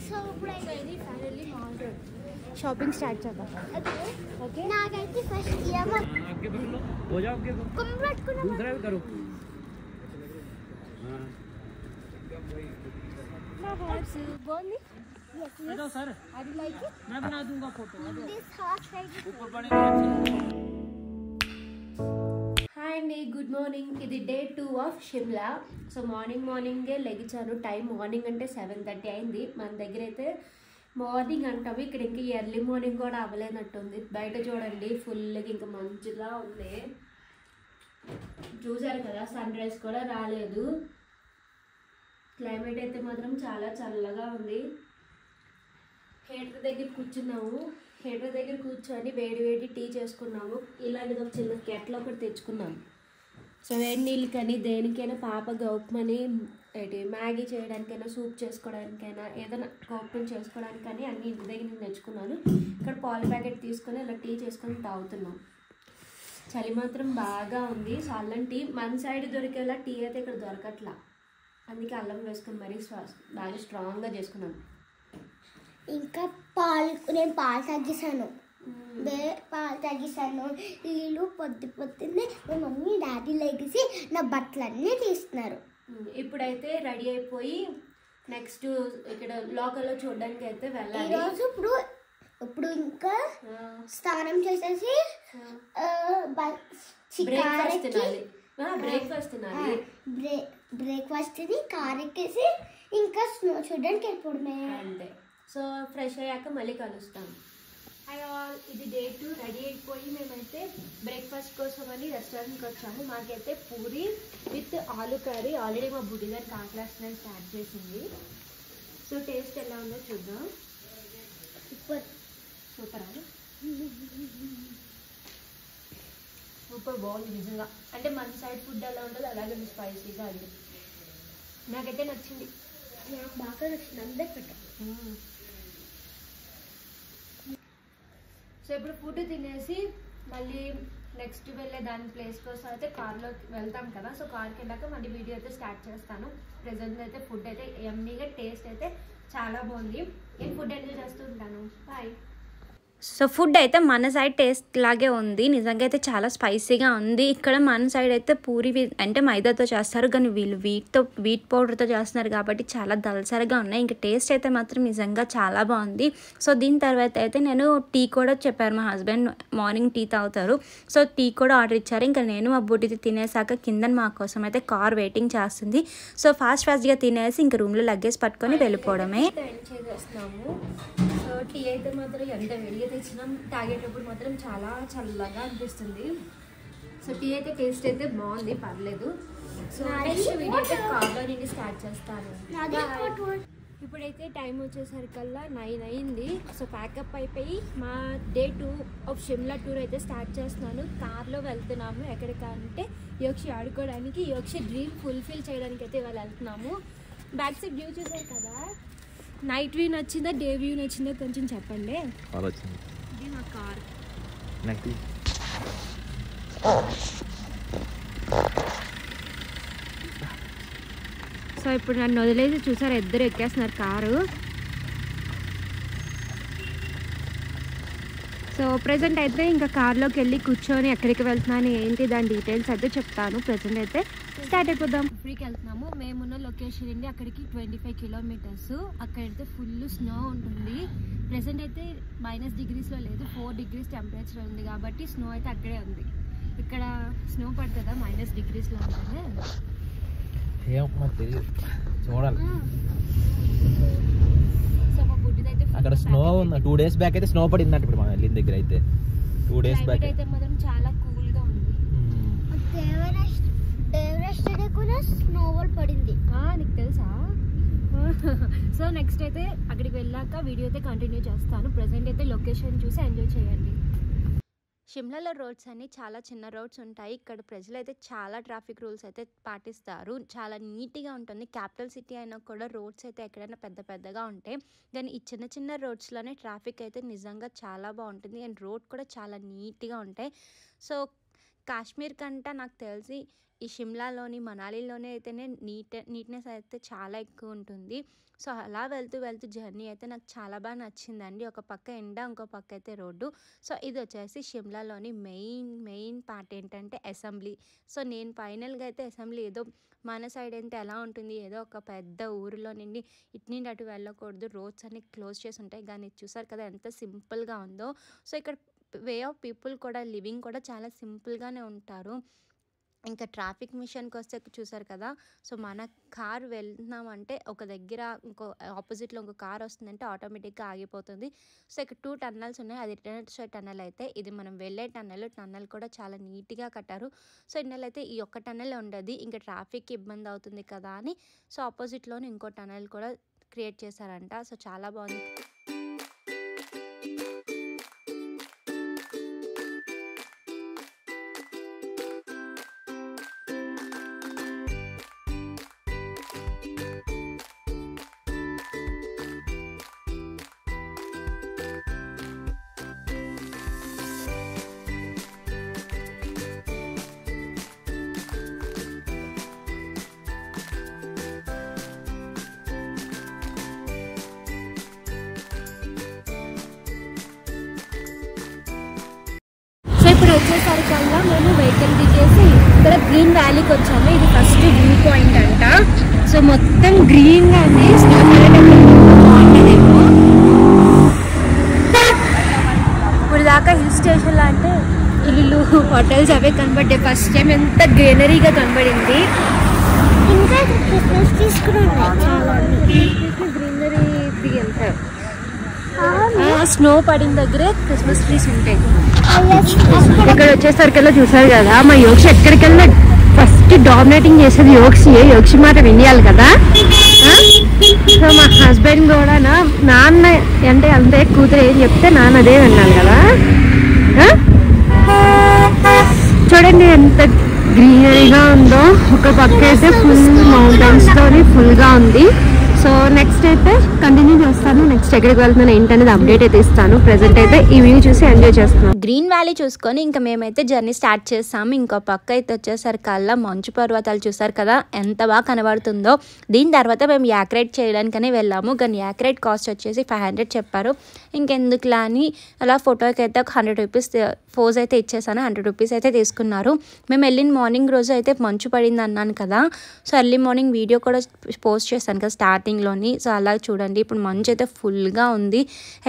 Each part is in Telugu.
సో ఇది finally mall road shopping start చేద్దాం. ఓకే నాకైతే ఫస్ట్ आगे बढ़ लो हो जाओ आगे दूसरा भी करो बोली yes sir I like it मैं बना दूंगा फोटो दिस हॉट साइड ऊपर पड़ेगा. హాయ్ అండి, గుడ్ మార్నింగ్. ఇది డే 2 ఆఫ్ షిమ్లా. సో మార్నింగే లెగిచాను. టైం మార్నింగ్ అంటే 7:30 అయింది. మన దగ్గర అయితే మార్నింగ్ అంటాము, ఇక్కడ ఇంకా ఎర్లీ మార్నింగ్ కూడా అవ్వలేనట్టుంది. బయట చూడండి ఫుల్గా ఇంకా మంచులా ఉంది. చూసారు కదా, సన్ రైజ్ కూడా రాలేదు. క్లైమేట్ అయితే మాత్రం చాలా చల్లగా ఉంది. హీటర్ దగ్గర కూర్చున్నాము. హీటర్ దగ్గర కూర్చొని వేడి టీ చేసుకున్నాము. ఇలాంటిది ఒక చిన్న కెట్లో ఒకటి తెచ్చుకున్నాము. సో వేడి నీళ్ళకని దేనికైనా పాప గౌప్మని మ్యాగీ చేయడానికైనా సూప్ చేసుకోవడానికైనా ఏదైనా గౌప్మని చేసుకోవడానికని అన్ని ఇంటి దగ్గర నేను తెచ్చుకున్నాను. ఇక్కడ పాల ప్యాకెట్ తీసుకొని ఇలా టీ చేసుకొని తాగుతున్నాం. చలి మాత్రం బాగా ఉంది. అల్లం టీ మన సైడ్ దొరికేలా టీ అయితే ఇక్కడ దొరకట్లా. అందుకే అల్లం వేసుకొని మరీ బాగా స్ట్రాంగ్గా చేసుకున్నాను. ఇంకా నేను పాలు తగ్గిస్తాను. వీళ్ళు పొద్దున్నే మా మమ్మీ డాడీ లెగిసి నా బట్టలన్నీ తీస్తున్నారు. ఇప్పుడైతే రెడీ అయిపోయి నెక్స్ట్ ఇక్కడ లోకల్లో చూడడానికి అయితే వెళ్ళాలి. ఈరోజు ఇప్పుడు ఇంకా స్నానం చేసేసి బ్రేక్ఫాస్ట్ తిని కార్ ఎక్కేసి ఇంకా స్నో చూడడానికి వెళ్ళిపోవడమే అంతే. సో ఫ్రెష్ అయ్యాక మళ్ళీ కలుస్తాం. ఇది డే 2 రెడీ అయిపోయి మేమైతే బ్రేక్ఫాస్ట్ కోసం అని రెస్టారెంట్కి వచ్చాము. మాకైతే పూరి విత్ ఆలు కర్రీ. ఆల్రెడీ మా బుడ్డి గారు కాకలేస్తున్నాను స్టార్ట్ చేసింది. సో టేస్ట్ ఎలా ఉందో చూద్దాం. సూపర్ బాగుంది నిజంగా. అంటే మన సైడ్ ఫుడ్ ఎలా ఉంటుందో అలాగే స్పైసీగా అది నాకైతే నచ్చింది. నాకు బాగా నచ్చింది. అందరు పెట్టాం. సో ఇప్పుడు ఫుడ్ తినేసి మళ్ళీ నెక్స్ట్ వెళ్ళే దాని ప్లేస్ కోసం అయితే కార్లో వెళ్తాం కదా. సో కార్కి వెళ్ళాక మళ్ళీ వీడియో అయితే స్టార్ట్ చేస్తాను. ప్రెజెంట్ అయితే ఫుడ్ అయితే యమ్మీగా టేస్ట్ అయితే చాలా బాగుంది. నేను ఫుడ్ ఎంజాయ్ చేస్తూ ఉంటాను. బాయ్. సో ఫుడ్ అయితే మన సైడ్ టేస్ట్ లాగే ఉంది. నిజంగా అయితే చాలా స్పైసీగా ఉంది. ఇక్కడ మన సైడ్ అయితే పూరి అంటే మైదాతో చేస్తారు, కానీ వీళ్ళు వీట్ పౌడర్తో చేస్తున్నారు కాబట్టి చాలా దల్సరిగా ఉన్నాయి. ఇంకా టేస్ట్ అయితే మాత్రం నిజంగా చాలా బాగుంది. సో దీని తర్వాత అయితే నేను టీ కూడా చెప్పారు, మా హస్బెండ్ మార్నింగ్ టీ తాగుతారు. సో టీ కూడా ఆర్డర్ ఇచ్చారు. ఇంకా నేను మా బుడ్డిది తినేసాక కింద మా కోసం అయితే కార్ వెయిటింగ్ చేస్తుంది. సో ఫాస్ట్గా తినేసి ఇంకా రూమ్లో లగేజ్ పట్టుకొని వెళ్ళిపోవడమే. సో టీ అయితే మాత్రం ఎంత వేడిగా తెచ్చినాం, తాగేటప్పుడు మాత్రం చాలా చల్లగా అనిపిస్తుంది. సో టీ అయితే టేస్ట్ అయితే బాగుంది, పర్లేదు. సో నెక్స్ట్ వీడియో అయితే కార్లో నుండి స్టార్ట్ చేస్తాను. ఇప్పుడైతే టైం వచ్చేసరికల్లా 9 అయింది. సో ప్యాకప్ అయిపోయి మా డే 2 ఆఫ్ షిమ్లా టూర్ అయితే స్టార్ట్ చేస్తున్నాను. కార్లో వెళ్తున్నాము. ఎక్కడికంటే యోక్షి ఆడుకోవడానికి, యోక్షి డ్రీమ్ ఫుల్ఫిల్ చేయడానికి అయితే ఇవాళ వెళ్తున్నాము. బ్యాక్ సైడ్ వ్యూ చూసారు కదా, నైట్ వ్యూ నచ్చిందా డే వ్యూ నచ్చిందా కొంచెం చెప్పండి. ఇది మా కార్. సో ఇప్పుడు నన్ను వదిలేసి చూసారు, ఇద్దరు ఎక్కేస్తున్నారు కారు. సో ప్రెజెంట్ అయితే ఇంకా కార్లోకి వెళ్ళి కూర్చొని ఎక్కడికి వెళ్తున్నాను ఏంటి దాని డీటెయిల్స్ అయితే చెప్తాను. ప్రెజెంట్ అయితే స్టార్ట్ అయిపోదాం. ఇప్పటికి వెళ్తున్నాము. మేమున్న లొకేషన్ నుండి అక్కడికి 25 కిలోమీటర్స్. అక్కడైతే ఫుల్ స్నో ఉంటుంది. ప్రెజెంట్ అయితే -డిగ్రీస్లో లేదు, 4 డిగ్రీస్ టెంపరేచర్ ఉంది కాబట్టి స్నో అయితే అక్కడే ఉంది. ఇక్కడ స్నో పడుతుందా -డిగ్రీస్లో ఉంటుంది. సో మా బుడ్డిదైతే అక్కడ స్నో ఉంది. 2 days బ్యాక్ అయితే స్నో పడింది అంటే ఇప్పుడు మనం వెళ్ళిన దగ్గర అయితే 2 days బ్యాక్ అయితే మాత్రం చాలా కూల్గా ఉంది. స్నోబాల్ పడింది, నీకు తెలుసా? సో నెక్స్ట్ అయితే అక్కడికి వెళ్ళాక వీడియో అయితే కంటిన్యూ చేస్తాను. ప్రెజెంట్ అయితే లొకేషన్ చూసి ఎంజాయ్ చేయండి. షిమ్లాలో రోడ్స్ అన్నీ చాలా చిన్న రోడ్స్ ఉంటాయి. ఇక్కడ ప్రజలైతే చాలా ట్రాఫిక్ రూల్స్ అయితే పాటిస్తారు. చాలా నీట్గా ఉంటుంది. క్యాపిటల్ సిటీ అయినా కూడా రోడ్స్ అయితే ఎక్కడైనా పెద్దగా ఉంటాయి, కానీ ఈ చిన్న రోడ్స్లోనే ట్రాఫిక్ అయితే నిజంగా చాలా బాగుంటుంది. అండ్ రోడ్ కూడా చాలా నీట్గా ఉంటాయి. సో కాశ్మీర్ కంటే నాకు తెలిసి ఈ షిమ్లాలోని మనాలిలోనే అయితేనే నీట్నెస్ అయితే చాలా ఎక్కువ ఉంటుంది. సో అలా వెళ్తూ జర్నీ అయితే నాకు చాలా బాగా నచ్చిందండి. ఒక పక్క ఎండ, ఇంకో పక్క అయితే రోడ్డు. సో ఇది వచ్చేసి షిమ్లాలోని మెయిన్ పార్ట్ ఏంటంటే అసెంబ్లీ. సో నేను ఫైనల్గా అయితే అసెంబ్లీ ఏదో మన సైడ్ అయితే ఎలా ఉంటుంది, ఏదో ఒక పెద్ద ఊరిలో నుండి ఇటు నుండి అటు వెళ్ళకూడదు, రోడ్స్ అన్ని క్లోజ్ చేసి ఉంటాయి. కానీ చూసారు కదా ఎంత సింపుల్గా ఉందో. సో ఇక్కడ వే ఆఫ్ పీపుల్ కూడా లివింగ్ కూడా చాలా సింపుల్గానే ఉంటారు. ఇంకా ట్రాఫిక్ మిషన్కి వస్తే చూసారు కదా. సో మన కార్ వెళ్తున్నామంటే ఒక దగ్గర ఇంకో ఆపోజిట్లో ఇంకో కార్ వస్తుందంటే ఆటోమేటిక్గా ఆగిపోతుంది. సో ఇక్కడ 2 టన్నల్స్ ఉన్నాయి. అది రిటర్న్ సైడ్ టన్నల్ అయితే, ఇది మనం వెళ్ళే టన్నల్ కూడా చాలా నీట్గా కట్టారు. సో ఇన్నెల్ అయితే ఈ ఒక్క టన్నల్ ఉండదు, ఇంకా ట్రాఫిక్కి ఇబ్బంది అవుతుంది కదా అని సో ఆపోజిట్లోనే ఇంకో టన్నల్ కూడా క్రియేట్ చేశారంట. సో చాలా బాగుంది. ఇప్పుడు వచ్చేసరికల్లా మేము వెహికల్ దిగేసి ఇక్కడ గ్రీన్ వ్యాలీకి వచ్చాము. ఇది ఫస్ట్ వ్యూ పాయింట్ అంట. సో మొత్తం గ్రీన్గా ఉంది. స్నో బాగుంటుందేమో. ఇప్పుడు దాకా హిల్ స్టేషన్లో అంటే ఇల్లు, హోటల్స్ అవే కనబడ్డాయి. ఫస్ట్ టైం ఎంత గ్రీనరీగా కనబడింది. ఇంకా క్రిస్మస్ ట్రీస్ కూడా ఉన్నాయి చాలా. గ్రీనరీ వెళ్తారు. స్నో పడిన దగ్గరే క్రిస్మస్ ట్రీస్ ఉంటాయి. ఇక్కడ వచ్చేసరికల్లా చూసారు కదా, మా యోక్షి ఎక్కడికెళ్ళినా ఫస్ట్ డామినేటింగ్ చేసేది యోక్షి మాట వినియాలి కదా. సో మా హస్బెండ్ కూడా నాన్న అంటే అంతే, కూతురు ఏం చెప్తే నాన్న అదే విన్నాను కదా. చూడండి ఎంత గ్రీనరీగా ఉందో. ఒక పక్క అయితే ఫుల్ మౌంటైన్స్ తోని ఫుల్గా ఉంది. సో నెక్స్ట్ అయితే కంటిన్యూ చేస్తాను. నెక్స్ట్ ఎక్కడికి వెళ్తున్నాను ఏంటనేది అప్డేట్ అయితే ఇస్తాను. ప్రెజెంట్ అయితే ఈ వ్యూ చూసి ఎంజాయ్ చేస్తున్నాను. గ్రీన్ వ్యాలీ చూసుకొని ఇంకా మేమైతే జర్నీ స్టార్ట్ చేస్తాము. ఇంకో పక్క అయితే వచ్చేసరికల్లా మంచు పర్వతాలు చూసారు కదా ఎంత బాగా కనబడుతుందో. దీని తర్వాత మేము యాక్ రైడ్ చేయడానికనే వెళ్ళాము. కానీ యాక్ రైడ్ కాస్ట్ వచ్చేసి 500 చెప్పారు. ఇంకెందుకులా అని అలా ఫోటోకి అయితే ఒక 100 రూపీస్ పోజ్ అయితే ఇచ్చేసాను. 100 రూపీస్ అయితే తీసుకున్నారు. మేము వెళ్ళిన మార్నింగ్ రోజు అయితే మంచు పడింది అన్నాను కదా. సో ఎర్లీ మార్నింగ్ వీడియో కూడా పోస్ట్ చేశాను కదా స్టార్టింగ్లోని. సో అలా చూడండి, ఇప్పుడు మంచు అయితే ఫుల్గా ఉంది.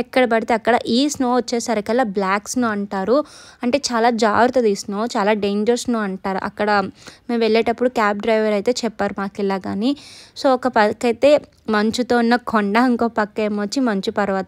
ఎక్కడ పడితే అక్కడ. ఈ స్నో వచ్చేసరికల్లా బ్లాక్ స్నో అంటారు. అంటే చాలా జాగ్రత్తది ఈ స్నో, చాలా డేంజర్ స్నో అంటారు. అక్కడ మేము వెళ్ళేటప్పుడు క్యాబ్ డ్రైవర్ అయితే చెప్పారు మాకు ఇలా. కానీ సో ఒక పక్క అయితే మంచుతో ఉన్న కొండ, ఇంకో పక్క ఏమొచ్చి మంచు పర్వతం.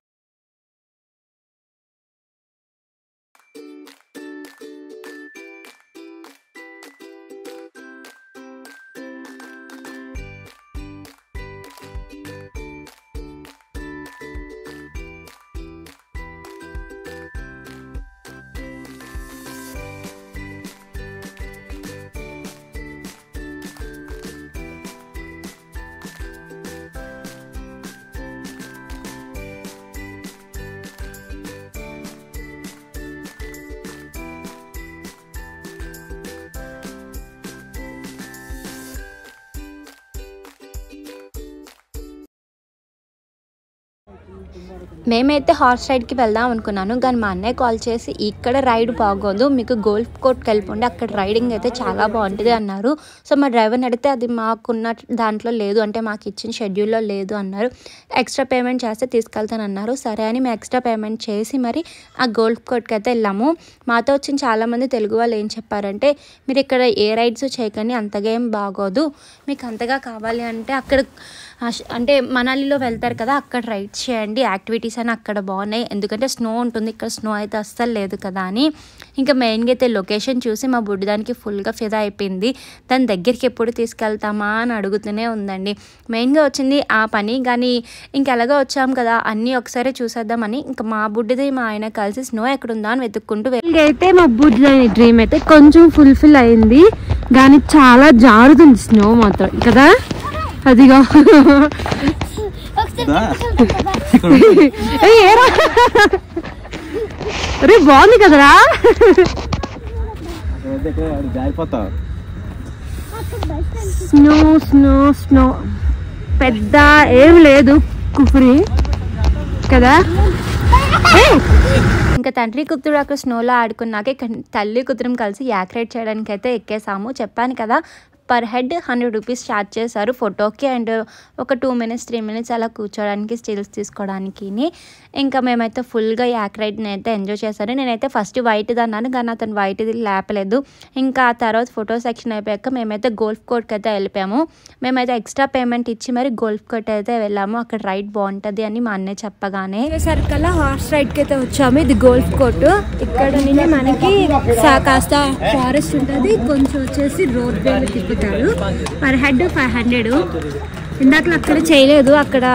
మేమైతే హార్స్ రైడ్కి వెళ్దాం అనుకున్నాను. కానీ మా అన్నయ్య కాల్ చేసి ఇక్కడ రైడ్ బాగోదు, మీకు గోల్ఫ్ కోర్ట్కి వెళ్ళిపోండి, అక్కడ రైడింగ్ అయితే చాలా బాగుంటుంది అన్నారు. సో మా డ్రైవర్ని అడిగితే అది మాకున్న దాంట్లో లేదు, అంటే మాకు ఇచ్చిన షెడ్యూల్లో లేదు అన్నారు. ఎక్స్ట్రా పేమెంట్ చేస్తే తీసుకెళ్తాను అన్నారు. సరే అని మేము ఎక్స్ట్రా పేమెంట్ చేసి మరి ఆ గోల్ఫ్ కోర్ట్కి అయితే వెళ్ళాము. మాతో వచ్చిన చాలామంది తెలుగు వాళ్ళు ఏం చెప్పారంటే, మీరు ఇక్కడ ఏ రైడ్స్ చేయకండి, అంతగా ఏం బాగోదు, మీకు అంతగా కావాలి అంటే అక్కడ అంటే మనాలిలో వెళ్తారు కదా అక్కడ రైడ్స్ చేయండి, యాక్టివిటీస్ అని అక్కడ బాగున్నాయి, ఎందుకంటే స్నో ఉంటుంది, ఇక్కడ స్నో అయితే అస్సలు లేదు కదా అని. ఇంకా మెయిన్గా అయితే లొకేషన్ చూసి మా బుడ్డిదానికి ఫుల్గా ఫిదా అయిపోయింది. దాని దగ్గరికి ఎప్పుడు తీసుకెళ్తామా అని అడుగుతూనే ఉందండి. మెయిన్గా వచ్చింది ఆ పని. కానీ ఇంకెలాగో వచ్చాం కదా అన్నీ ఒకసారి చూసేద్దామని ఇంకా మా బుడ్డిది మా ఆయన కలిసి స్నో ఎక్కడుందా అని వెతుక్కుంటూ అయితే మా బుడ్డిదాని డ్రీమ్ అయితే కొంచెం ఫుల్ఫిల్ అయింది. కానీ చాలా జారుతుంది స్నో మాత్రం కదా. అదిగో అరే బాగుంది కదరా. జారిపోతావు. స్నో స్నో స్నో పెద్ద ఏం లేదు కుఫ్రీ కదా. ఇంకా తండ్రి కూతురు అక్కడ స్నోలో ఆడుకున్నాక తల్లి కూతురం కలిసి యాక్ రైడ్ చేయడానికి అయితే ఎక్కేసాము. చెప్పాను కదా పర్ హెడ్ 100 రూపీస్ ఛార్జ్ చేశారు ఫోటోకి, అండ్ ఒక 2 minutes 3 minutes అలా కూర్చోడానికి స్టిల్స్ తీసుకోవడానికి. ఇంకా మేమైతే ఫుల్గా యాక్ రైడ్ని అయితే ఎంజాయ్ చేశాను. నేనైతే ఫస్ట్ వైట్ది అన్నాను కానీ అతను వైట్ది లేపలేదు. ఇంకా ఆ తర్వాత ఫోటో సెక్షన్ అయిపోయాక మేమైతే గోల్ఫ్ కోర్ట్కి అయితే వెళ్ళిపోయాము. మేమైతే ఎక్స్ట్రా పేమెంట్ ఇచ్చి మరి గోల్ఫ్ కోర్ట్ అయితే వెళ్ళాము. అక్కడ రైడ్ బాగుంటుంది అని మా అన్నయ్య చెప్పగానే సరికల్లా హార్స్ రైడ్కి అయితే వచ్చాము. ఇది గోల్ఫ్ కోర్ట్. ఇక్కడ నుంచి మనకి కాస్త ఫారెస్ట్ ఉంటుంది, కొంచెం వచ్చేసి రోడ్ వేలు తిప్పుతారు. Per head 500. ఇందాక అక్కడ చేయలేదు, అక్కడ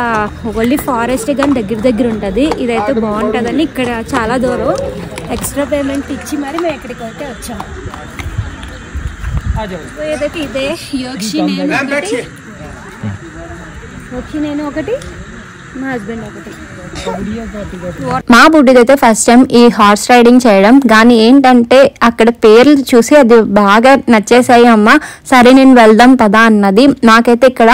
ఓన్లీ ఫారెస్ట్ కానీ దగ్గర ఉంటుంది. ఇదైతే బాగుంటుందని ఇక్కడ చాలా దూరం ఎక్స్ట్రా పేమెంట్ ఇచ్చి మరి మేము ఎక్కడికి అయితే వచ్చాము. ఏదైతే ఇదే యోక్షి నేను ఒకటి మా హస్బెండ్ ఒకటి. మా బుడ్డిదైతే ఫస్ట్ టైం ఈ హార్స్ రైడింగ్ చేయడం, కానీ ఏంటంటే అక్కడ పేర్లు చూసి అది బాగా నచ్చేసాయి. అమ్మ సరే నేను వెళ్దాం పదా అన్నది. నాకైతే ఇక్కడ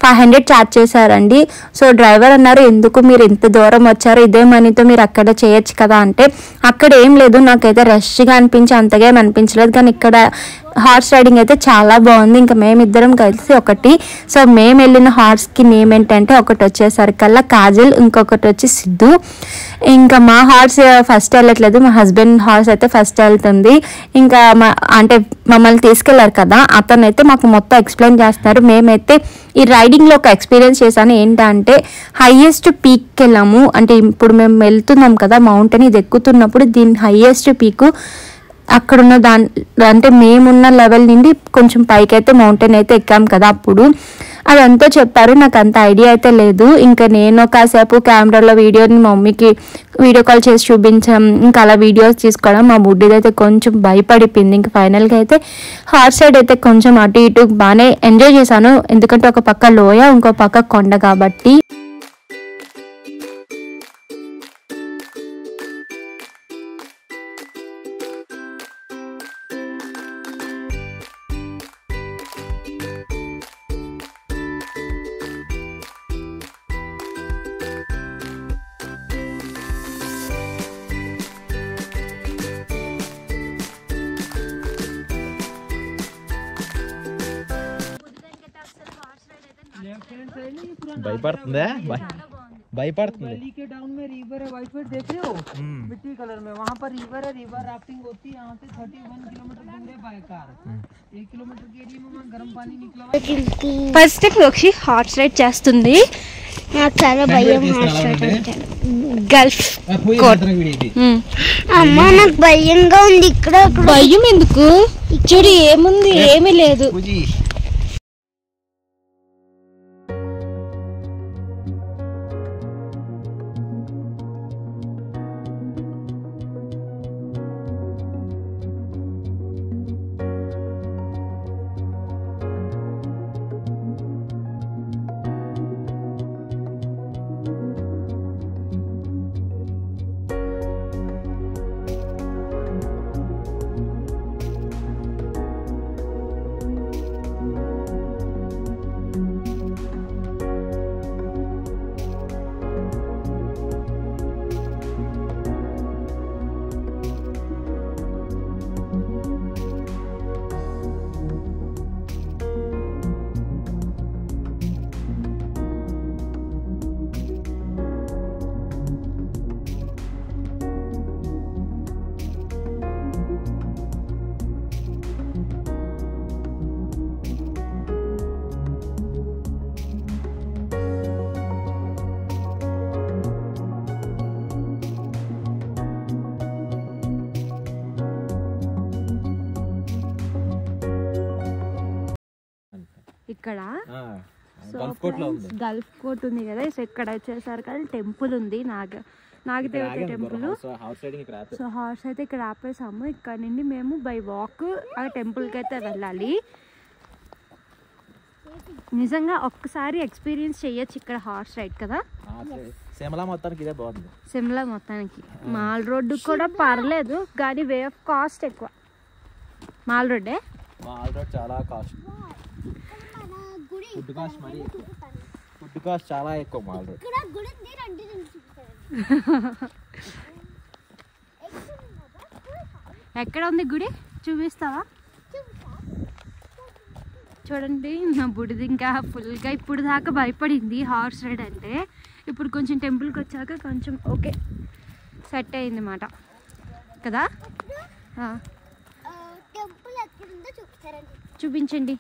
500 ఛార్జ్ చేశారండి. సో డ్రైవర్ అన్నారు ఎందుకు మీరు ఇంత దూరం వచ్చారు, ఇదే మనీతో మీరు అక్కడ చేయొచ్చు కదా అంటే అక్కడ ఏం లేదు, నాకైతే రష్గా అనిపించి అంతగా ఏం అనిపించలేదు. కానీ ఇక్కడ హార్స్ రైడింగ్ అయితే చాలా బాగుంది. ఇంకా మేమిద్దరం కలిసి ఒకటి. సో మేము వెళ్ళిన హార్స్కి నేమ్ ఏంటంటే ఒకటి వచ్చేసరికల్లా కాజల్, ఇంకొకటి వచ్చి సిద్ధు. ఇంకా మా హార్స్ ఫస్ట్ వెళ్ళట్లేదు, మా హస్బెండ్ హార్స్ అయితే ఫస్ట్ వెళ్తుంది. ఇంకా అంటే మమ్మల్ని తీసుకెళ్లారు కదా, అతను అయితే మాకు మొత్తం ఎక్స్ప్లెయిన్ చేస్తున్నారు. మేమైతే ఈ రైడింగ్లో ఒక ఎక్స్పీరియన్స్ చేశాను. ఏంటంటే హైయెస్ట్ పీక్కి వెళ్ళాము. అంటే ఇప్పుడు మేము వెళ్తున్నాం కదా మౌంటైన్, ఇది ఎక్కుతున్నప్పుడు దీని హైయెస్ట్ పీకు అక్కడున్న అంటే మేమున్న లెవెల్ నుండి కొంచెం పైకి అయితే మౌంటైన్ అయితే ఎక్కాం కదా, అప్పుడు అదంతా చెప్పారు. నాకు అంత ఐడియా అయితే లేదు. ఇంకా నేను కాసేపు కెమెరాలో వీడియోని మా మమ్మీకి వీడియో కాల్ చేసి చూపించాం. ఇంకా అలా వీడియోస్ తీసుకోవడం. మా బుడ్డిది అయితే కొంచెం భయపడిపోయింది. ఇంకా ఫైనల్గా అయితే హార్స్ సైడ్ అయితే కొంచెం అటు ఇటు బాగానే ఎంజాయ్ చేశాను. ఎందుకంటే ఒక పక్క లోయ, ఇంకో పక్క కొండ కాబట్టి. భయపడుతుందా? భయపడుతుంది. वैली के डाउन में रिवर है, व्हाइट देख रहे हो मिट्टी कलर में, वहाँ पर रिवर है, रिवर राफ्टिंग होती है। यहाँ से 31 किलोमीटर दूर है बाय कार। 1 किलोमीटर के एरिया में वहाँ गर्म पानी निकला हुआ है। ఫస్ట్ యోక్షి హార్స్ రైడ్ చేస్తుంది. నాకు చాలా భయం హార్స్ రైడ్ అంటే. గల్ఫ్ అమ్మ నాకు భయంగా ఉంది. ఇక్కడ భయం ఎందుకు? చూడు ఏముంది, ఏమీ లేదు. ఇక్కడ గల్ఫ్ కోర్ట్ ఉంది కదా, సో ఇక్కడ వచ్చేసరికి టెంపుల్ ఉంది, నాగదేవత టెంపుల్. సో హార్స్ అయితే ఇక్కడ ఆపేసాము. ఇక్కడ నుండి మేము బై వాక్ ఆ టెంపుల్కి అయితే వెళ్ళాలి. నిజంగా ఒక్కసారి ఎక్స్పీరియన్స్ చేయొచ్చు ఇక్కడ హార్స్ రైడ్ కదా. సిమ్లా మొత్తానికి ఇదే బాగుంది. సిమ్లా మొత్తానికి మాల్ రోడ్డు కూడా పర్లేదు, కానీ వే ఆఫ్ కాస్ట్ ఎక్కువ. మాల్ రోడ్డే. మాల్ రోడ్ చాలా కాస్ట్. ఫుడ్ కాస్ట్ మరీ ఎక్కువ. ఫుడ్ కాస్ట్ చాలా ఎక్కువ మాల్ రోడ్. ఎక్కడ ఉంది గుడి చూపిస్తావా? చూడండి నా బుడిది ఇంకా ఫుల్గా ఇప్పుడు దాకా భయపడింది హార్స్ రైడ్ అంటే. ఇప్పుడు కొంచెం టెంపుల్కి వచ్చాక కొంచెం ఓకే సెట్ అయింది మాట కదా. చూపించండి.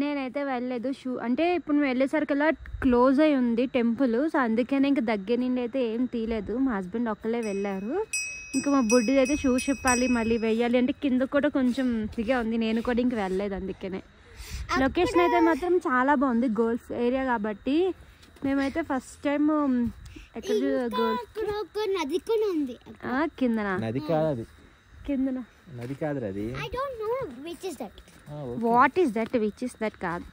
నేనైతే వెళ్ళలేదు. అంటే ఇప్పుడు మేము వెళ్ళేసరికల్లా క్లోజ్ అయి ఉంది టెంపుల్. సో అందుకనే ఇంకా దగ్గర నుండి అయితే ఏం తీయలేదు. మా హస్బెండ్ ఒక్కలే వెళ్ళారు. ఇంకా మా బుడ్డిది అయితే షూస్ చెప్పాలి మళ్ళీ వెయ్యాలి అంటే కింద కూడా కొంచెం ఇదిగా ఉంది. నేను కూడా ఇంక వెళ్ళలేదు అందుకనే. లొకేషన్ అయితే మాత్రం చాలా బాగుంది. గోల్ఫ్ ఏరియా కాబట్టి మేమైతే ఫస్ట్ టైం ఎక్కడ నది కూడా ఉంది కిందనా? నది కాదు అది. కిందనా? నది కాదు అది. What is that? Which is that కాదు.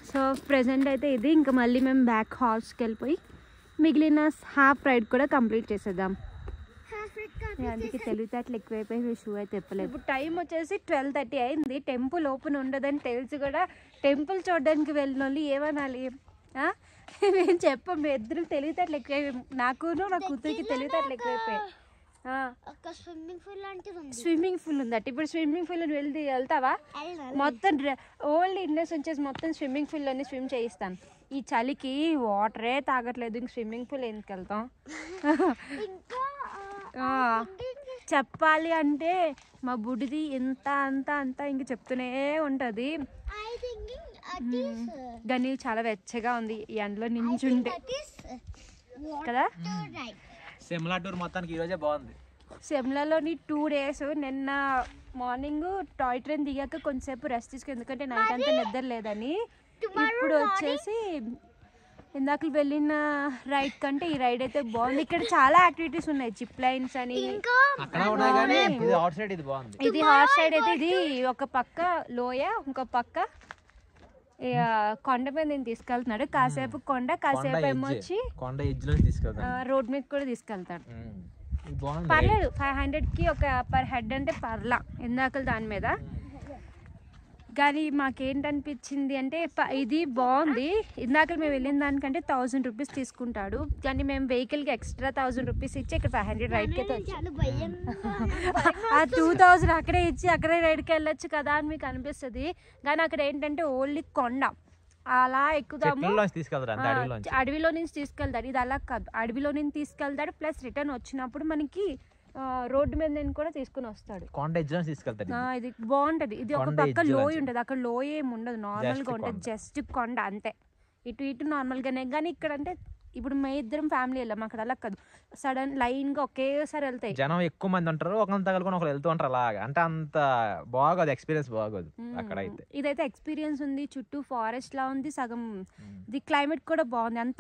సో ప్రెజెంట్ అయితే ఇది. ఇంకా మళ్ళీ మేము బ్యాక్ హౌస్కి వెళ్ళిపోయి మిగిలిన హాఫ్ రైడ్ కూడా కంప్లీట్ చేసేద్దాం. అందుకే తెలివితేటలు ఎక్కువైపోయి మీ షూ అయితే తెప్పలేదు. ఇప్పుడు టైం వచ్చేసి 12:30 అయింది. టెంపుల్ ఓపెన్ ఉండదని తెలిసి కూడా టెంపుల్ చూడడానికి వెళ్ళిన వాళ్ళు ఏమనాలి? మేము చెప్పాం మీ ఇద్దరు తెలివితేటలు ఎక్కువైపోయి. నాకును నా కూతురికి తెలివితేటలు ఎక్కువైపోయాయి. స్విమ్మింగ్ పూల్ ఉందట. ఇప్పుడు స్విమ్మింగ్ పూల్ వెళ్తావా? మొత్తం ఓల్డ్ ఇండస్ వచ్చేసి మొత్తం స్విమ్మింగ్ పూల్ లోనే స్విమ్ చేయిస్తాను. ఈ చలికి వాటరే తాగట్లేదు, ఇంక స్విమ్మింగ్ పూల్ ఎందుకు వెళ్తాం? చెప్పాలి అంటే మా బుడిది ఇంత అంత అంతా ఇంక చెప్తూనే ఉంటది. కానీ చాలా వెచ్చగా ఉంది ఈ ఎండలో నించుంటే కదా. సిమ్లా టూర్ మొత్తానికి ఈరోజే బాగుంది. సిమ్లాలోని 2 days. నిన్న మార్నింగ్ టాయ్ ట్రైన్ దిగాక కొంచెంసేపు రెస్ట్ తీసుకు, ఎందుకంటే నైట్ అంతా నిద్ర లేదని. ఇప్పుడు వచ్చేసి ఇందాక వెళ్ళిన రైడ్ కంటే ఈ రైడ్ అయితే బాగుంది. ఇక్కడ చాలా యాక్టివిటీస్ ఉన్నాయి. జిప్ లైన్స్ అని ఇది హార్స్ రైడ్ అయితే. ఇది ఒక పక్క లోయ, ఇంకో పక్క కొండ మీద నేను తీసుకెళ్తున్నాడు. కాసేపు కొండ, కాసేపు ఏమో వచ్చి రోడ్ మీద కూడా తీసుకెళ్తాడు. పర్లేదు 500కి ఒక పర్ హెడ్ అంటే పర్లా. ఇందాక దాని మీద కానీ మాకేంటనిపించింది అంటే ఇది బాగుంది. ఇందాక మేము వెళ్ళిన దానికంటే 1000 రూపీస్ తీసుకుంటాడు. కానీ మేము వెహికల్కి ఎక్స్ట్రా 1000 రూపీస్ ఇచ్చి ఇక్కడ 500 రైడ్కి అయితే ఆ 2000 అక్కడే ఇచ్చి అక్కడే రైడ్కి వెళ్ళొచ్చు కదా అని మీకు అనిపిస్తుంది. కానీ అక్కడ ఏంటంటే ఓన్లీ కొండ అలా ఎక్కుదాము. అడవిలో నుంచి తీసుకెళ్తాడు. ఇది అలా కాదు, అడవిలో నుంచి తీసుకెళ్తాడు. ప్లస్ రిటర్న్ వచ్చినప్పుడు మనకి రోడ్డు మీద నేను కూడా తీసుకుని వస్తాడు. ఇది బాగుంటది. ఇది ఒక పక్క లోయ ఉంటది, అక్కడ లోయ ఏమి ఉండదు, నార్మల్ గా ఉంటది. జస్ట్ కొండ అంతే. ఇటు నార్మల్ గానే. కానీ ఇక్కడ అంటే ఇప్పుడు మేము ఇద్దరం ఫ్యామిలీ వెళ్ళాం, అక్కడ అలా కాదు, సడన్ లైన్ గా ఒకేసారి వెళ్తాయి. జనం ఎక్కువ మంది ఉంటారు, ఒకరిని తగులుకొని ఒకరు వెళ్తూ ఉంటారు. అలాగా అంటే అంత బాగోదు, ఎక్స్పీరియన్స్ బాగోదు అక్కడ అయితే. ఇదైతే ఎక్స్పీరియన్స్ ఉంది. చుట్టూ ఫారెస్ట్ లా ఉంది సగం. ఇది క్లైమేట్ కూడా బాగుంది. అంత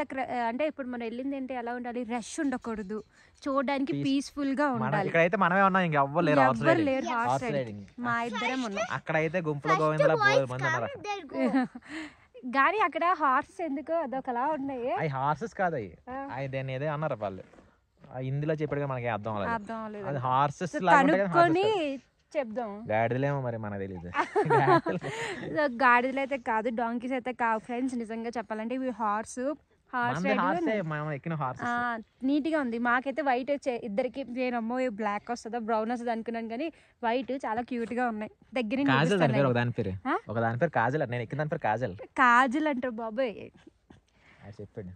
అంటే ఇప్పుడు మనం వెళ్ళింది ఏంటి, ఎలా ఉండాలి, రష్ ఉండకూడదు, చూడడానికి పీస్ఫుల్ గా ఉండాలి. ఇక్కడైతే మనమే ఉన్నాం, ఇంకా ఎవ్వరు లేరు హార్స్ రైడింగ్. మా ఇద్దరం ఉన్నాం. అక్కడైతే గుంపులో గోవిందలా మంది ఉన్నారు. కానీ అక్కడ హార్సెస్ ఎందుకు అదొకలా ఉన్నాయి. అవి హార్సెస్ కాదు, అవి దాన్ని ఏదో అన్నారు వాళ్ళు. హిందీలో చెప్పాడు మనకి అర్థం అవ్వలేదు. అది హార్సెస్ కనుక్కొని చెప్దాం. గాడిదలేమో మరి మనకు తెలియదు. గాడిదలు అయితే కాదు, డాంకీస్ అయితే కావు ఫ్రెండ్స్. నిజంగా చెప్పాలంటే ఇవి హార్స్ నీట్ గా ఉంది. మాకైతే వైట్ ఇద్దరికి, నేనమ్మో బ్లాక్ వస్తుందా బ్రౌన్ వస్తుందా అనుకున్నాను, కానీ వైట్ చాలా క్యూట్ గా ఉన్నాయి. దగ్గర కాజల్ అంటారు బాబాయ్. చెప్పండి.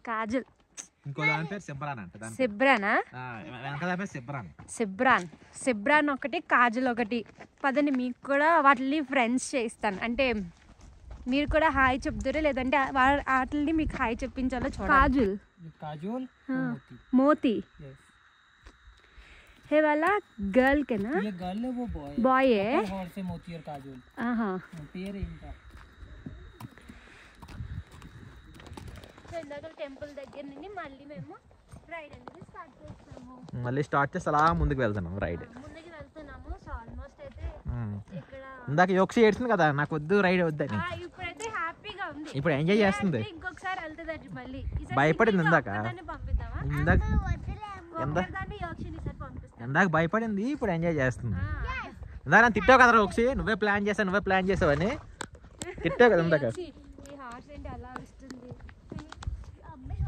కాజల్. ఇంకో దాని పేరు సిబ్రాన్ అంట. సిబ్రానా? సిబ్రాన్ ఒకటి, కాజల్ ఒకటి. పదండి మీకు కూడా వాటిని ఫ్రెండ్స్ చేయిస్తాను. అంటే మీరు కూడా హాయ్ చెప్తారు, లేదంటే వాటిని మీకు హాయ్ చెప్పించాలో చూడాలి. కాజల్, మోती है वाला गर्ल के ना? ये गर्ल है, वो बॉय बॉय है। और से मोती और काजल। हाँ पेयर है इनका। ఇందాక టెంపుల్ దగ్గర నుండి మళ్ళీ మేము రైడ్ అనేది స్టార్ట్ చేస్తాము. మళ్ళీ స్టార్ట్ చేసి అలా ముందుకు వెళ్తున్నాం రైడ్. ముందుకు వెళ్తున్నాము. సో ఆల్మోస్ట్ అయితే ఇక్కడ ఇందాక యోక్షి ఏడ్చింది కదా నాకు వద్దు రైడ్ వద్దని. ఇప్పుడైతే హ్యాపీగా ఉంది. ఇప్పుడు ఎంజాయ్ చేస్తుంది. ఇంకొకసారి వెళ్తుంది మళ్ళీ. భయపడింది ఇందాక. ఇందాక భయపడింది, ఇప్పుడు ఎంజాయ్ చేస్తుంది. ఇందాక నన్ను తిట్టావు కదా యోక్షి, నువ్వే ప్లాన్ చేసావని తిట్టావు కదా ఇందాక.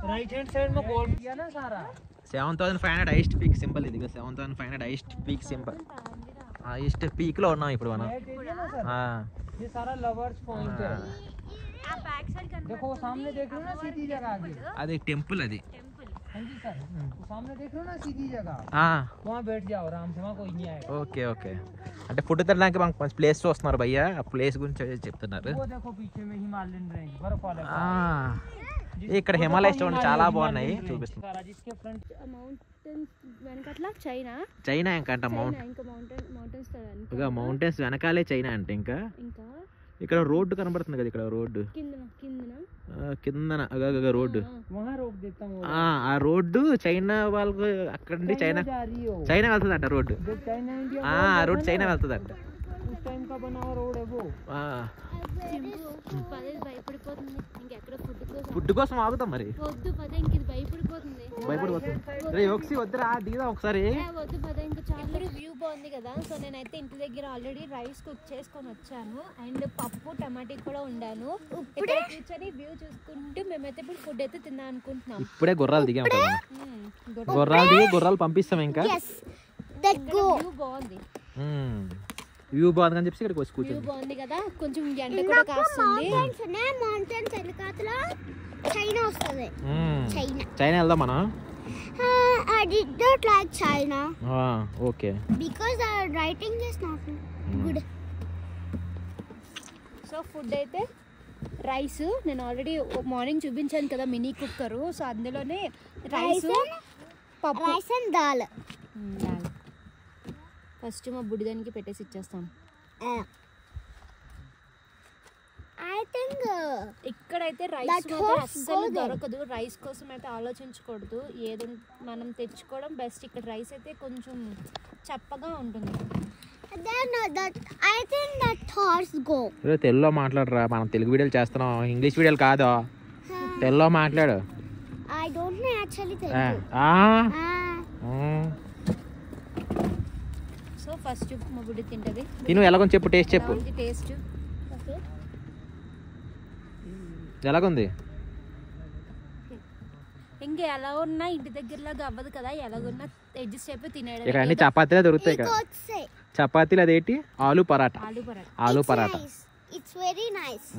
राइट हैंड साइड में गोल्ड किया ना सारा। 7500 హైయెస్ట్ పీక్ సింబల్ ఇది. 7500 highest peak symbol. Highest peak లో ఉన్నాం ఇప్పుడు మనం. ये सारा लवर्स पॉइंट है। देखो सामने देख रहे हो ना सीधी जगह आगे, అది టెంపుల్ అది. हाँ जी सर, सामने देख रहे हो ना सीधी जगह, वहाँ बैठ जाओ आराम से, वहाँ कोई नहीं आएगा। Okay okay. అంటే ఫుడ్ తినడానికి మనకు మంచి ప్లేస్ చూస్తున్నారు భయ్య. ఆ ప్లేస్ గురించి చెప్తున్నారు. वो देखो पीछे में हिमालयन रेंज बर्फ वाले। ఇక్కడ హిమాలయ చూడండి చాలా బాగున్నాయి, చూపిస్తాను. जिसके फ्रंट మౌంటైన్స్ వెనకట్లా చైనా ఇంకంట మౌంటైన్స్ వెనకాలే చైనా అంటే. ఇంకా ఇక్కడ రోడ్డు కనబడుతుంది కదా, ఇక్కడ రోడ్డు కిందన రోడ్డు. ఆ రోడ్డు చైనా వాళ్ళకు అక్కడ నుండి చైనా వెళ్తుందంట రోడ్డు. ఆ రోడ్డు చైనా వెళ్తుందంట. ఫుడ్ కోసం ఆగుతాం మరి. భయపడిపోతుంది. యోక్సి వద్దురా దిగుదాం ఒకసారి. వ్యూ బాగుంది కదా. సో నేనైతే ఇంటి దగ్గర ఆల్రెడీ రైస్ కుక్ చేసుకొని వచ్చాను, అండ్ పప్పు టమాటా కూడా ఉండాను. ఇక్కడ కూర్చొని వ్యూ చూసుకుంటూ మేమైతే ఇప్పుడు ఫుడ్ అయితే తిందాం అనుకుంటున్నాం. ఇప్పుడే గుర్రాలు దిగాం కదా, గుర్రాలు పంపిస్తాం. ఇంకా వ్యూ బాగుంది. వ్యూ బాగుంది అని చెప్పి ఇక్కడికి వచ్చి కూర్చొని. వ్యూ బాగుంది కదా, కొంచెం ఎండ కూడా కాస్తుంది. చైనా వెళ్దాం మనం. I did not like China. Okay. Because our writing is not good. So food అయితే రైస్ నేను ఆల్రెడీ మార్నింగ్ చూపించాను కదా మినీ కుక్కరు. సో అందులోనే రైస్ పప్పు Rice and dal. ఫస్ట్ మా బుడిదానికి పెట్టేసి ఇచ్చేస్తాం. I think ఇక్కడైతే రైస్ అస్సలు దొరకదు. రైస్ కోసం అయితే ఆలోచించకూడదు, ఏదో మనం తెచ్చుకోవడం బెస్ట్. ఇక్కడ రైస్ అయితే కొంచెం చప్పగా ఉంటుంది. then I think that horse go. తెలుగులో మాట్లాడరా, మనం తెలుగు వీడియోలు చేస్తున్నాం, ఇంగ్లీష్ వీడియోలు కాదు. తెలుగులో మాట్లాడు. I don't know actually Telugu. So first మా బుడి తింటది. తిను ఎలాగొని చెప్పు, టేస్ట్ చెప్పు. టేస్ట్ ఎలాగుంది? ఇంకా ఎలా ఉన్నా ఇంటి దగ్గరలాగా అవ్వదు కదా, ఎలాగున్నా అడ్జస్ట్ అయిపోయి తినేయడం. ఇక్కడ అన్ని చపాతీలే దొరుకుతాయి కదా. చపాతీలు అదేంటి? ఆలు పరాటా. ఆలు పరాటా. It's very nice.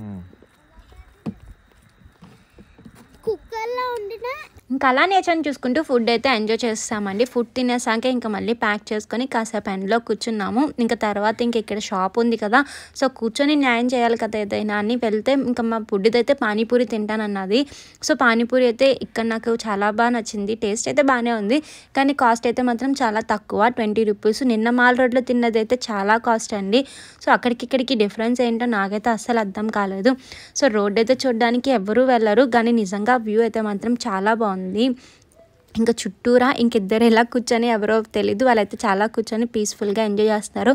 కుక్కర్లో ఉండినా ఇంకా అలా నేచర్ని చూసుకుంటూ ఫుడ్ అయితే ఎంజాయ్ చేస్తామండి. ఫుడ్ తినేసాక ఇంకా మళ్ళీ ప్యాక్ చేసుకొని కాసేపు ఎండలో కూర్చున్నాము. ఇంకా తర్వాత ఇంక ఇక్కడ షాప్ ఉంది కదా, సో కూర్చొని న్యాయం చేయాలి కదా ఏదైనా అని వెళ్తే ఇంకా మా బుడ్డిదైతే పానీపూరి తింటానన్నది. సో పానీపూరి అయితే ఇక్కడ నాకు చాలా బాగా నచ్చింది. టేస్ట్ అయితే బాగానే ఉంది, కానీ కాస్ట్ అయితే మాత్రం చాలా తక్కువ, 20 రూపీస్. నిన్న మాల్ రోడ్లో తిన్నది అయితే చాలా కాస్ట్ అండి. సో అక్కడికి డిఫరెన్స్ ఏంటో నాకైతే అస్సలు అర్థం కాలేదు. సో రోడ్ అయితే చూడడానికి ఎవరూ వెళ్ళరు, కానీ నిజంగా వ్యూ అయితే మాత్రం చాలా బాగుంది. ఇంకా చుట్టూరా ఇంకిద్దరు ఎలా కూర్చొని ఎవరో తెలీదు, వాళ్ళైతే చాలా కూర్చొని పీస్ఫుల్గా ఎంజాయ్ చేస్తున్నారు.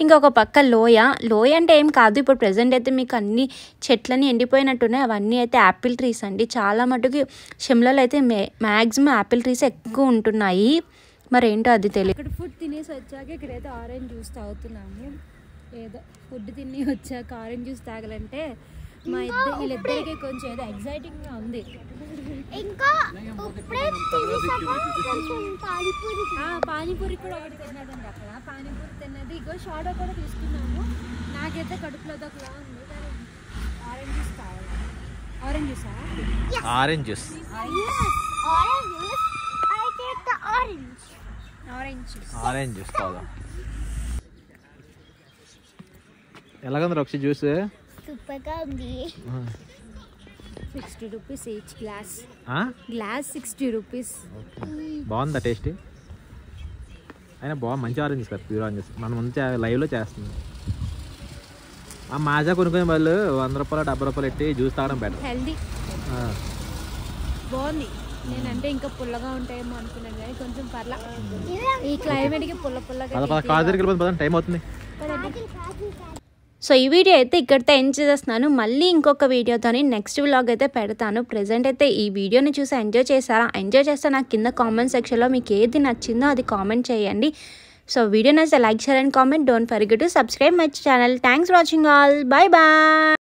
ఇంకొక పక్క లోయ అంటే ఏం కాదు, ఇప్పుడు ప్రెజెంట్ అయితే మీకు అన్ని చెట్లని ఎండిపోయినట్టున్నాయి. అవన్నీ అయితే యాపిల్ ట్రీస్ అండి. చాలా మటుకు షిమ్లాలో అయితే మ్యాక్సిమం యాపిల్ ట్రీస్ ఎక్కువ ఉంటున్నాయి. మరేంటో అది తెలియదు. ఇక్కడ ఫుడ్ తినేసి వచ్చాక ఇక్కడైతే ఆరెంజ్ జ్యూస్ తాగుతున్నాము. ఏదో ఫుడ్ తిని వచ్చాక ఆరెంజ్ జ్యూస్ తాగాలంటే వీళ్ళిద్దరికి కొంచెం ఏదో ఎగ్జైటింగ్గా ఉంది. ఇంకా పానీపూరి కూడా ఒకటి తిన్నదండి. అక్కడ పానీపూరి తిన్నది. ఇగో షాడో కూడా తీసుకున్నాము. నాకైతే కడుపులో ఒకలా ఉంది. ఆరెంజ్ జ్యూస్ కావాలి. ఆరెంజ్ జ్యూసా? Orange juice. ఆరెంజ్ జ్యూస్ కాదా? ఎలాగంది రక్షి జ్యూస్? సూపర్గా ఉంది. 60 rupees each glass. Glass 60 rupees. బాగుందా టేస్ట్? అయినా మంచి ఆరెంజ్ కదా, ప్యూర్ ఆరెంజ్. మనం ముందు లైవ్లో చేస్తుంది. ఆ మాజా కొనుక్కునే వాళ్ళు 100 రూపాయలు 70 రూపాయలు పెట్టి జ్యూస్ తాగడం బెటర్. హెల్దీ బాగుంది. నేనంటే ఇంకా పుల్లగా ఉంటాయేమో అనుకున్నాను కానీ కొంచెం పర్లా. ఈ క్లైమేట్కి పుల్లగా కాదు, టైం అవుతుంది. సో ఈ వీడియో అయితే ఇక్కడితో ఎండ్ చేసేస్తున్నాను. మళ్ళీ ఇంకొక వీడియోతోని నెక్స్ట్ వ్లాగ్ అయితే పెడతాను. ప్రెజెంట్ అయితే ఈ వీడియోని చూసి ఎంజాయ్ చేస్తారా? ఎంజాయ్ చేస్తే నాకు కింద కామెంట్ సెక్షన్లో మీకు ఏది నచ్చిందో అది కామెంట్ చేయండి. సో వీడియో నచ్చితే like, share and comment. Don't forget to subscribe my channel. Thanks for watching all. Bye bye.